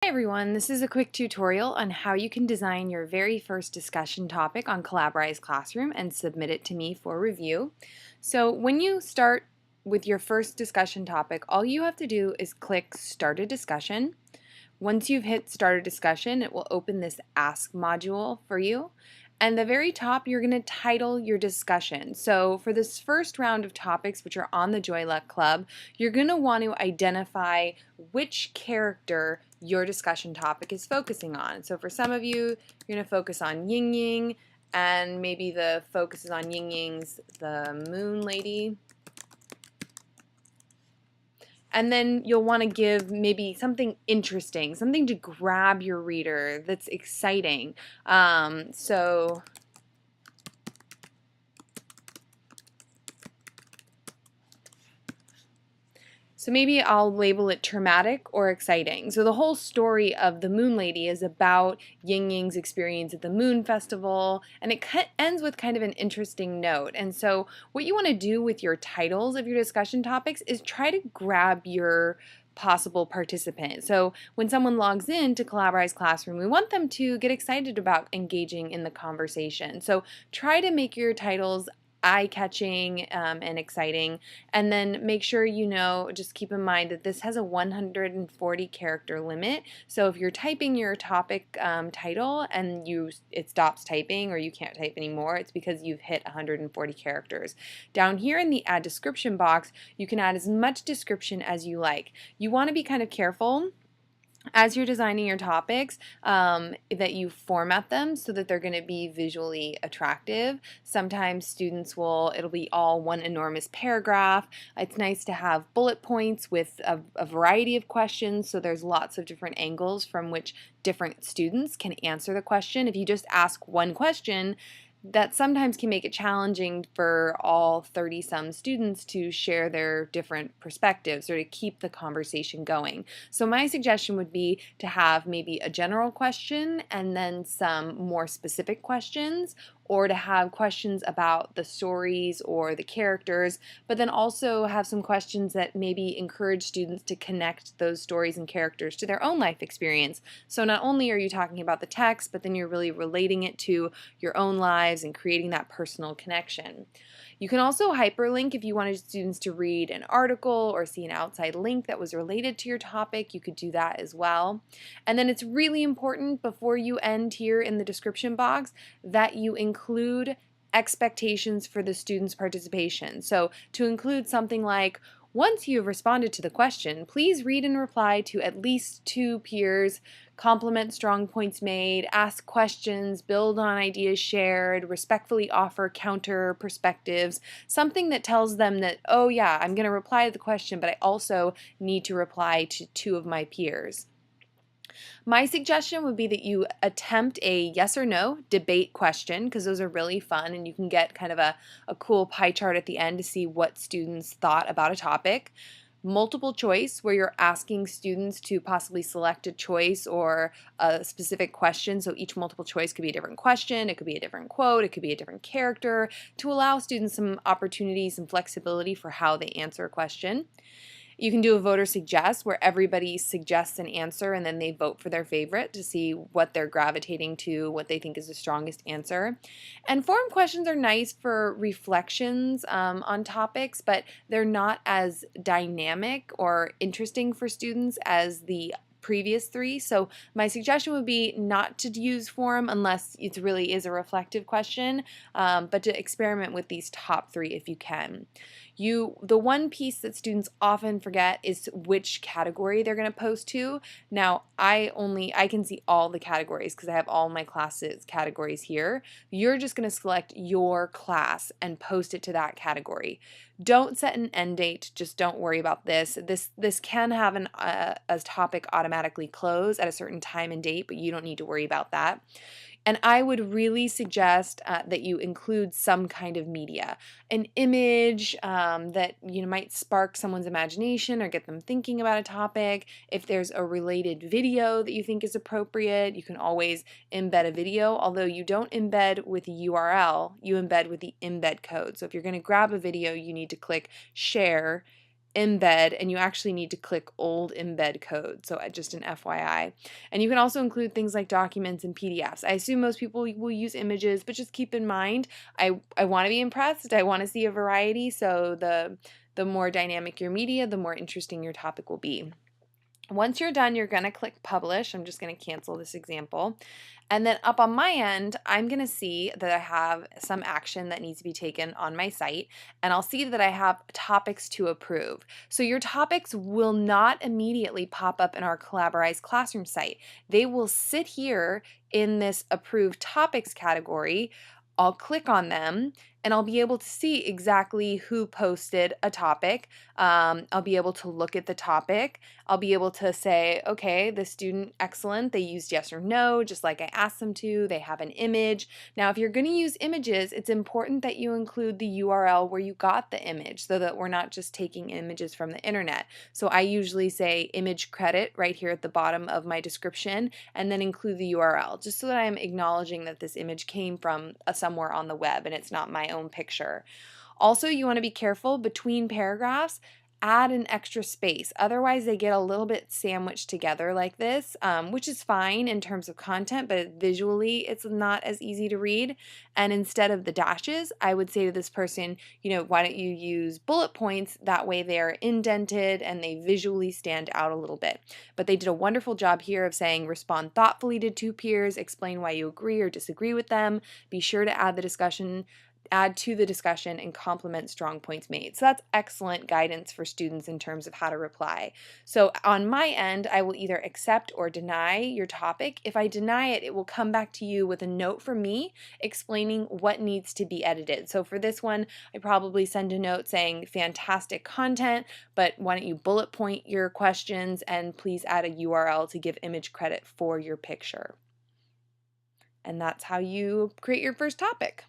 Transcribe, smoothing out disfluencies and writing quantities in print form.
Hi everyone, this is a quick tutorial on how you can design your very first discussion topic on Collaborize Classroom and submit it to me for review. So when you start with your first discussion topic, all you have to do is click Start a Discussion. Once you've hit Start a Discussion, it will open this Ask module for you. And the very top, you're going to title your discussion. So for this first round of topics, which are on the Joy Luck Club, you're going to want to identify which character your discussion topic is focusing on. So for some of you, you're going to focus on Ying Ying, and maybe the focus is on Ying Ying's the Moon Lady. And then you'll want to give maybe something interesting, something to grab your reader that's exciting. So maybe I'll label it traumatic or exciting. So the whole story of the Moon Lady is about Ying Ying's experience at the Moon Festival, and it ends with kind of an interesting note. And so what you want to do with your titles of your discussion topics is try to grab your possible participant. So when someone logs in to Collaborize Classroom, we want them to get excited about engaging in the conversation. So try to make your titles eye-catching and exciting, and then make sure just keep in mind that this has a 140 character limit. So if you're typing your topic title and it stops typing or you can't type anymore, it's because you've hit 140 characters. Down here in the add description box, you can add as much description as you like. You want to be kind of careful as you're designing your topics that you format them so that they're going to be visually attractive. Sometimes it'll be all one enormous paragraph. It's nice to have bullet points with a variety of questions, so there's lots of different angles from which different students can answer the question. If you just ask one question, that sometimes can make it challenging for all 30-some students to share their different perspectives or to keep the conversation going. So my suggestion would be to have maybe a general question and then some more specific questions, or to have questions about the stories or the characters, but then also have some questions that maybe encourage students to connect those stories and characters to their own life experience. So not only are you talking about the text, but then you're really relating it to your own lives and creating that personal connection. You can also hyperlink if you wanted students to read an article or see an outside link that was related to your topic. You could do that as well. And then it's really important before you end here in the description box that you include expectations for the student's participation. So to include something like, once you have responded to the question, please read and reply to at least 2 peers, compliment strong points made, ask questions, build on ideas shared, respectfully offer counter perspectives, something that tells them that, oh yeah, I'm going to reply to the question, but I also need to reply to 2 of my peers. My suggestion would be that you attempt a yes or no debate question, because those are really fun and you can get kind of a cool pie chart at the end to see what students thought about a topic. Multiple choice, where you're asking students to possibly select a choice or a specific question. So each multiple choice could be a different question, it could be a different quote, it could be a different character, to allow students some opportunity, some flexibility for how they answer a question. You can do a voter suggest, where everybody suggests an answer and then they vote for their favorite to see what they're gravitating to, what they think is the strongest answer. And forum questions are nice for reflections on topics, but they're not as dynamic or interesting for students as the previous 3. So my suggestion would be not to use forum unless it really is a reflective question, but to experiment with these top 3 if you can. The one piece that students often forget is which category they're going to post to. Now, I can see all the categories because I have all my classes categories here. You're just going to select your class and post it to that category. Don't set an end date. Just don't worry about this. This can have a topic automatically close at a certain time and date, but you don't need to worry about that. And I would really suggest that you include some kind of media, an image that might spark someone's imagination or get them thinking about a topic. If there's a related video that you think is appropriate, you can always embed a video, although you don't embed with a URL, you embed with the embed code. So if you're going to grab a video, you need to click share embed, and you actually need to click old embed code. So just an FYI. And you can also include things like documents and PDFs. I assume most people will use images, but just keep in mind, I want to be impressed. I want to see a variety. So the more dynamic your media, the more interesting your topic will be. Once you're done, you're going to click publish. I'm just going to cancel this example. And then up on my end, I'm going to see that I have some action that needs to be taken on my site, and I'll see that I have topics to approve. So your topics will not immediately pop up in our Collaborize Classroom site. They will sit here in this approved topics category. I'll click on them and I'll be able to see exactly who posted a topic. I'll be able to look at the topic. I'll be able to say, okay, the student, excellent. They used yes or no, just like I asked them to. They have an image. Now, if you're going to use images, it's important that you include the URL where you got the image so that we're not just taking images from the internet. So I usually say image credit right here at the bottom of my description, and then include the URL, just so that I'm acknowledging that this image came from somewhere on the web and it's not my own picture. Also, you want to be careful between paragraphs. Add an extra space. Otherwise, they get a little bit sandwiched together like this, which is fine in terms of content, but visually it's not as easy to read. And instead of the dashes, I would say to this person, why don't you use bullet points? That way they're indented and they visually stand out a little bit. But they did a wonderful job here of saying, respond thoughtfully to two peers, explain why you agree or disagree with them, be sure to add to the discussion and complement strong points made. So that's excellent guidance for students in terms of how to reply. So on my end, I will either accept or deny your topic. If I deny it, it will come back to you with a note from me explaining what needs to be edited. So for this one, I probably send a note saying fantastic content, but why don't you bullet point your questions and please add a URL to give image credit for your picture. And that's how you create your first topic.